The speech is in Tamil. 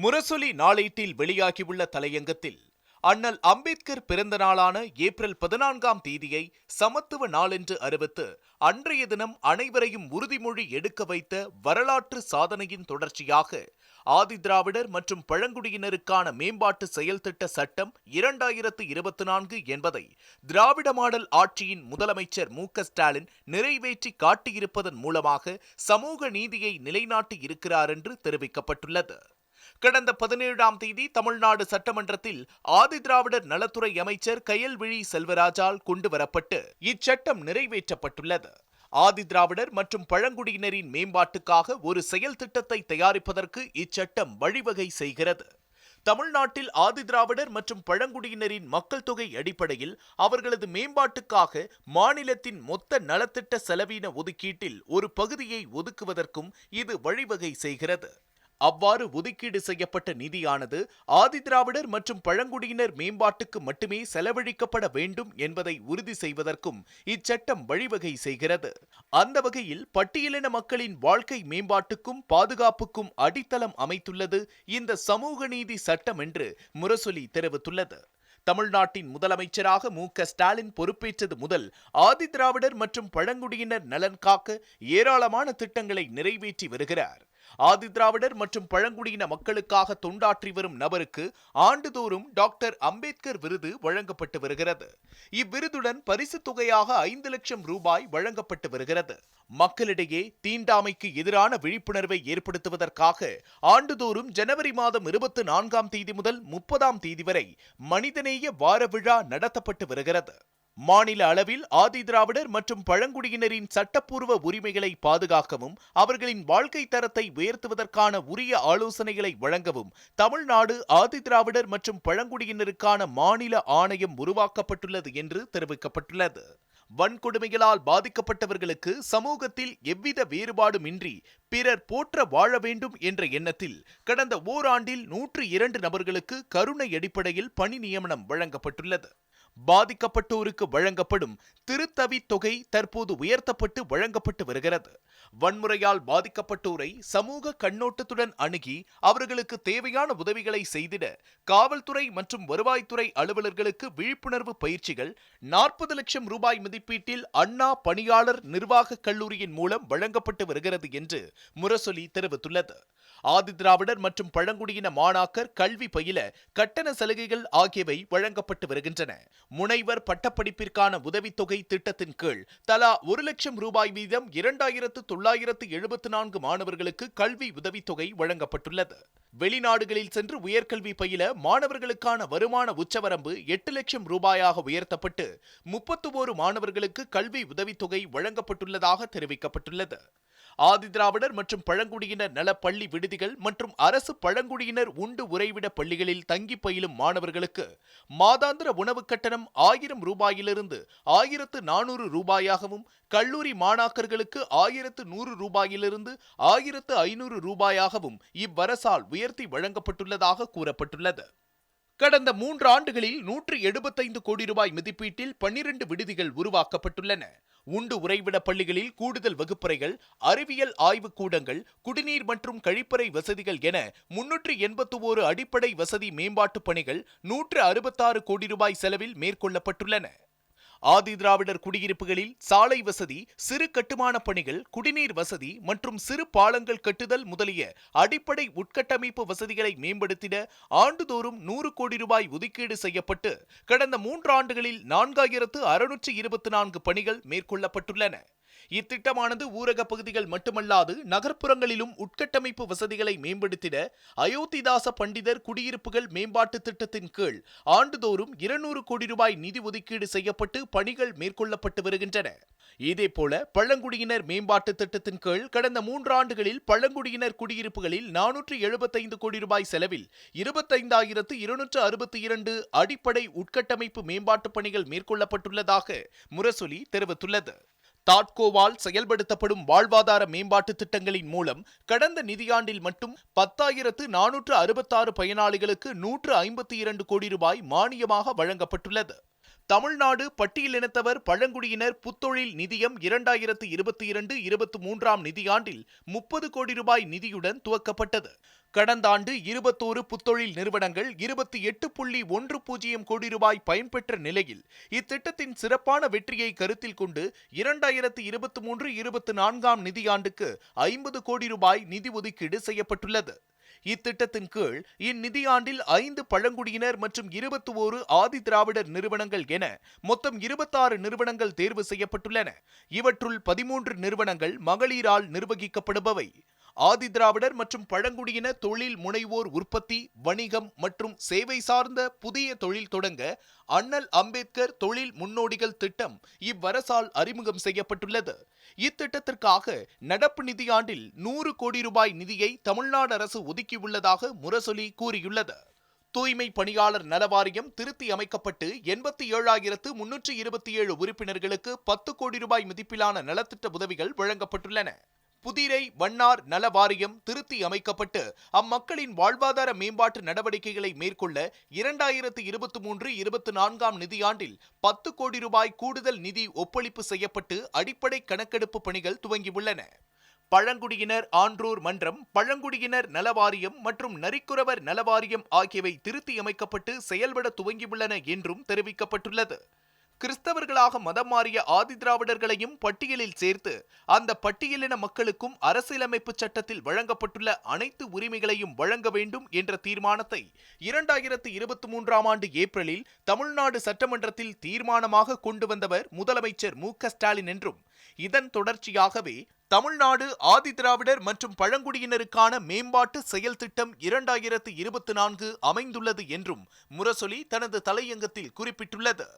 முரசொலி நாளேட்டில் வெளியாகியுள்ள தலையங்கத்தில் அண்ணல் அம்பேத்கர் பிறந்த நாளான ஏப்ரல் 14ஆம் தேதியை சமத்துவ நாளென்று அறிவித்து அன்றைய தினம் அனைவரையும் உறுதிமொழி எடுக்க வைத்த வரலாற்று சாதனையின் தொடர்ச்சியாக ஆதிதிராவிடர் மற்றும் பழங்குடியினருக்கான மேம்பாட்டு செயல்திட்ட சட்டம் 2024 என்பதை திராவிட மாடல் ஆட்சியின் முதலமைச்சர் மு.க.ஸ்டாலின் நிறைவேற்றி காட்டியிருப்பதன் மூலமாக சமூக நீதியை நிலைநாட்டி இருக்கிறார் என்று தெரிவிக்கப்பட்டுள்ளது. கடந்த 17ஆம் தேதி தமிழ்நாடு சட்டமன்றத்தில் ஆதிதிராவிடர் நலத்துறை அமைச்சர் கயல்விழி செல்வராஜால் கொண்டுவரப்பட்டு இச்சட்டம் நிறைவேற்றப்பட்டுள்ளது. ஆதிதிராவிடர் மற்றும் பழங்குடியினரின் மேம்பாட்டுக்காக ஒரு செயல் திட்டத்தை தயாரிப்பதற்கு இச்சட்டம் வழிவகை செய்கிறது. தமிழ்நாட்டில் ஆதிதிராவிடர் மற்றும் பழங்குடியினரின் மக்கள் தொகை அடிப்படையில் அவர்களது மேம்பாட்டுக்காக மாநிலத்தின் மொத்த நலத்திட்ட செலவின ஒதுக்கீட்டில் ஒரு பகுதியை ஒதுக்குவதற்கும் இது வழிவகை செய்கிறது. அவ்வாறு ஒதுக்கீடு செய்யப்பட்ட நிதியானது ஆதிதிராவிடர் மற்றும் பழங்குடியினர் மேம்பாட்டுக்கு மட்டுமே செலவழிக்கப்பட வேண்டும் என்பதை உறுதி செய்வதற்கும் இச்சட்டம் வழிவகை செய்கிறது. அந்த வகையில் பட்டியலின மக்களின் வாழ்க்கை மேம்பாட்டுக்கும் பாதுகாப்புக்கும் அடித்தளம் அமைத்துள்ளது இந்த சமூக நீதி சட்டம் என்று முரசொலி தெரிவித்துள்ளது. தமிழ்நாட்டின் முதலமைச்சராக மு.க.ஸ்டாலின் பொறுப்பேற்றது முதல் ஆதிதிராவிடர் மற்றும் பழங்குடியினர் நலன் காக்க ஏராளமான திட்டங்களை நிறைவேற்றி வருகிறார். ஆதிதிராவிடர் மற்றும் பழங்குடியின மக்களுக்காக தொண்டாற்றி வரும் நபருக்கு ஆண்டுதோறும் டாக்டர் அம்பேத்கர் விருது வழங்கப்பட்டு வருகிறது. இவ்விருதுடன் பரிசு தொகையாக 5 லட்சம் ரூபாய் வழங்கப்பட்டு வருகிறது. மக்களிடையே தீண்டாமைக்கு எதிரான விழிப்புணர்வை ஏற்படுத்துவதற்காக ஆண்டுதோறும் ஜனவரி மாதம் 24ஆம் தேதி முதல் 30ஆம் தேதி வரை மனிதநேய வார விழா நடத்தப்பட்டு வருகிறது. மாநில அளவில் ஆதிதிராவிடர் மற்றும் பழங்குடியினரின் சட்டப்பூர்வ உரிமைகளை பாதுகாக்கவும் அவர்களின் வாழ்க்கை தரத்தை உயர்த்துவதற்கான உரிய ஆலோசனைகளை வழங்கவும் தமிழ்நாடு ஆதிதிராவிடர் மற்றும் பழங்குடியினருக்கான மாநில ஆணையம் உருவாக்கப்பட்டுள்ளது என்று தெரிவிக்கப்பட்டுள்ளது. வன்கொடுமைகளால் பாதிக்கப்பட்டவர்களுக்கு சமூகத்தில் எவ்வித வேறுபாடுமின்றி பிறர் போற்ற வாழ வேண்டும் என்ற எண்ணத்தில் கடந்த ஓராண்டில் 102 நபர்களுக்கு கருணை அடிப்படையில் பணி நியமனம் வழங்கப்பட்டுள்ளது. பாதிக்கப்பட்டோருக்கு வழங்கப்படும் திருத்தவி தொகை தற்போது உயர்த்தப்பட்டு வழங்கப்பட்டு வருகிறது. வன்முறையால் பாதிக்கப்பட்டோரை சமூக கண்ணோட்டத்துடன் அணுகி அவர்களுக்கு தேவையான உதவிகளை செய்திட காவல்துறை மற்றும் வருவாய்த்துறை அலுவலர்களுக்கு விழிப்புணர்வு பயிற்சிகள் 40 லட்சம் ரூபாய் மதிப்பீட்டில் அண்ணா பணியாளர் நிர்வாக கல்லூரியின் மூலம் வழங்கப்பட்டு வருகிறது என்று முரசொலி தெரிவித்துள்ளது. ஆதிதிராவிடர் மற்றும் பழங்குடியின மாணாக்கர் கல்வி பயில கட்டண சலுகைகள் ஆகியவை வழங்கப்பட்டு வருகின்றன. முனைவர் பட்டப்படிப்பிற்கான உதவித்தொகை திட்டத்தின் கீழ் தலா 1 லட்சம் ரூபாய் வீதம் 2974 மாணவர்களுக்கு கல்வி உதவித்தொகை வழங்கப்பட்டுள்ளது. வெளிநாடுகளில் சென்று உயர்கல்வி பயில மாணவர்களுக்கான வருமான உச்சவரம்பு 8 லட்சம் ரூபாயாக உயர்த்தப்பட்டு 31 மாணவர்களுக்கு கல்வி உதவித்தொகை வழங்கப்பட்டுள்ளதாக தெரிவிக்கப்பட்டுள்ளது. ஆதிதிராவிடர் மற்றும் பழங்குடியினர் நல பள்ளி விடுதிகள் மற்றும் அரசு பழங்குடியினர் உண்டு உறைவிட பள்ளிகளில் தங்கி பயிலும் மாணவர்களுக்கு மாதாந்திர உணவு கட்டணம் 1000 ரூபாயிலிருந்து 1400 ரூபாயாகவும், கல்லூரி மாணாக்கர்களுக்கு 1100 ரூபாயிலிருந்து 1500 ரூபாயாகவும் இவ்வரசால் உயர்த்தி வழங்கப்பட்டுள்ளதாக கூறப்பட்டுள்ளது. கடந்த 3 ஆண்டுகளில் 175 கோடி ரூபாய் மதிப்பீட்டில் 12 விடுதிகள் உருவாக்கப்பட்டுள்ளன. உண்டு உறைவிட பள்ளிகளில் கூடுதல் வகுப்பறைகள், அறிவியல் ஆய்வு கூடங்கள், குடிநீர் மற்றும் கழிப்பறை வசதிகள் என 381 அடிப்படை வசதி மேம்பாட்டு பணிகள் 166 கோடி ரூபாய் செலவில் மேற்கொள்ளப்பட்டுள்ளன. ஆதிதிராவிடர் குடியிருப்புகளில் சாலை வசதி, சிறு கட்டுமான பணிகள், குடிநீர் வசதி மற்றும் சிறு பாலங்கள் கட்டுதல் முதலிய அடிப்படை உட்கட்டமைப்பு வசதிகளை மேம்படுத்திட ஆண்டுதோறும் 100 கோடி ரூபாய் ஒதுக்கீடு செய்யப்பட்டு கடந்த 3 ஆண்டுகளில் 4624 பணிகள் மேற்கொள்ளப்பட்டுள்ளன. இத்திட்டமானது ஊரக பகுதிகள் மட்டுமல்லாது நகர்ப்புறங்களிலும் உட்கட்டமைப்பு வசதிகளை மேம்படுத்திட அயோத்திதாச பண்டிதர் குடியிருப்புகள் மேம்பாட்டு திட்டத்தின் கீழ் ஆண்டுதோறும் 200 கோடி ரூபாய் நிதி ஒதுக்கீடு செய்யப்பட்டு பணிகள் மேற்கொள்ளப்பட்டு வருகின்றன. இதேபோல பழங்குடியினர் மேம்பாட்டு திட்டத்தின் கீழ் கடந்த 3 ஆண்டுகளில் பழங்குடியினர் குடியிருப்புகளில் 475 கோடி ரூபாய் செலவில் 25,262 அடிப்படை உட்கட்டமைப்பு மேம்பாட்டு பணிகள் மேற்கொள்ளப்பட்டுள்ளதாக முரசொலி தெரிவித்துள்ளது. தாட்கோவால் செயல்படுத்தப்படும் வாழ்வாதார மேம்பாட்டு திட்டங்களின் மூலம் கடந்த நிதியாண்டில் மட்டும் 10,466 பயனாளிகளுக்கு 152 கோடி ரூபாய் மானியமாக வழங்கப்பட்டுள்ளது. தமிழ்நாடு பட்டியலினத்தவர் பழங்குடியினர் புத்தொழில் நிதியம் 2022-23 நிதியாண்டில் 30 கோடி ரூபாய் நிதியுடன் துவக்கப்பட்டது. கடந்த ஆண்டு 21 புத்தொழில் நிறுவனங்கள் 28.10 கோடி ரூபாய் பயன்பெற்ற நிலையில் இத்திட்டத்தின் சிறப்பான வெற்றியை கருத்தில் கொண்டு 2023-24 நிதியாண்டுக்கு 50 கோடி ரூபாய் நிதி ஒதுக்கீடு செய்யப்பட்டுள்ளது. இத்திட்டத்தின் கீழ் இந்நிதியாண்டில் 5 பழங்குடியினர் மற்றும் 21 ஆதி திராவிடர் நிறுவனங்கள் என மொத்தம் 26 நிறுவனங்கள் தேர்வு செய்யப்பட்டுள்ளன. இவற்றுள் 13 நிறுவனங்கள் மகளிரால் நிர்வகிக்கப்படுபவை. ஆதி திராவிடர் மற்றும் பழங்குடியின தொழில் முனைவோர் உற்பத்தி, வணிகம் மற்றும் சேவை சார்ந்த புதிய தொழில் தொடங்க அண்ணல் அம்பேத்கர் தொழில் முன்னோடிகள் திட்டம் இவ்வரசால் அறிமுகம் செய்யப்பட்டுள்ளது. இத்திட்டத்திற்காக நடப்பு நிதியாண்டில் 100 கோடி ரூபாய் நிதியை தமிழ்நாடு அரசு ஒதுக்கியுள்ளதாக முரசொலி கூறியுள்ளது. தூய்மை பணியாளர் நலவாரியம் திருத்தி அமைக்கப்பட்டு 87,327 உறுப்பினர்களுக்கு 10 கோடி ரூபாய் மதிப்பிலான நலத்திட்ட உதவிகள் வழங்கப்பட்டுள்ளன. புதிரை வண்ணார் நல வாரியம் திருத்தி அமைக்கப்பட்டு அம்மக்களின் வாழ்வாதார மேம்பாட்டு நடவடிக்கைகளை மேற்கொள்ள 2023-24 நிதியாண்டில் 10 கோடி ரூபாய் கூடுதல் நிதி ஒப்பளிப்பு செய்யப்பட்டு அடிப்படை கணக்கெடுப்பு பணிகள் துவங்கியுள்ளன. பழங்குடியினர் ஆன்றோர் மன்றம், பழங்குடியினர் நலவாரியம் மற்றும் நரிக்குறவர் நலவாரியம் ஆகியவை திருத்தி அமைக்கப்பட்டு செயல்பட துவங்கியுள்ளன என்றும் தெரிவிக்கப்பட்டுள்ளது. கிறிஸ்தவர்களாக மதம் மாறிய ஆதி திராவிடர்களையும் பட்டியலில் சேர்த்து அந்த பட்டியலின மக்களுக்கும் அரசியலமைப்பு சட்டத்தில் வழங்கப்பட்டுள்ள அனைத்து உரிமைகளையும் வழங்க வேண்டும் என்ற தீர்மானத்தை 2023 ஏப்ரலில் தமிழ்நாடு சட்டமன்றத்தில் தீர்மானமாக கொண்டு வந்தவர் முதலமைச்சர் மு.க.ஸ்டாலின் என்றும், இதன் தொடர்ச்சியாகவே தமிழ்நாடு ஆதி திராவிடர் மற்றும் பழங்குடியினருக்கான மேம்பாட்டு செயல் திட்டம் 2024 அமைந்துள்ளது என்றும் முரசொலி தனது தலையங்கத்தில் குறிப்பிட்டுள்ளது.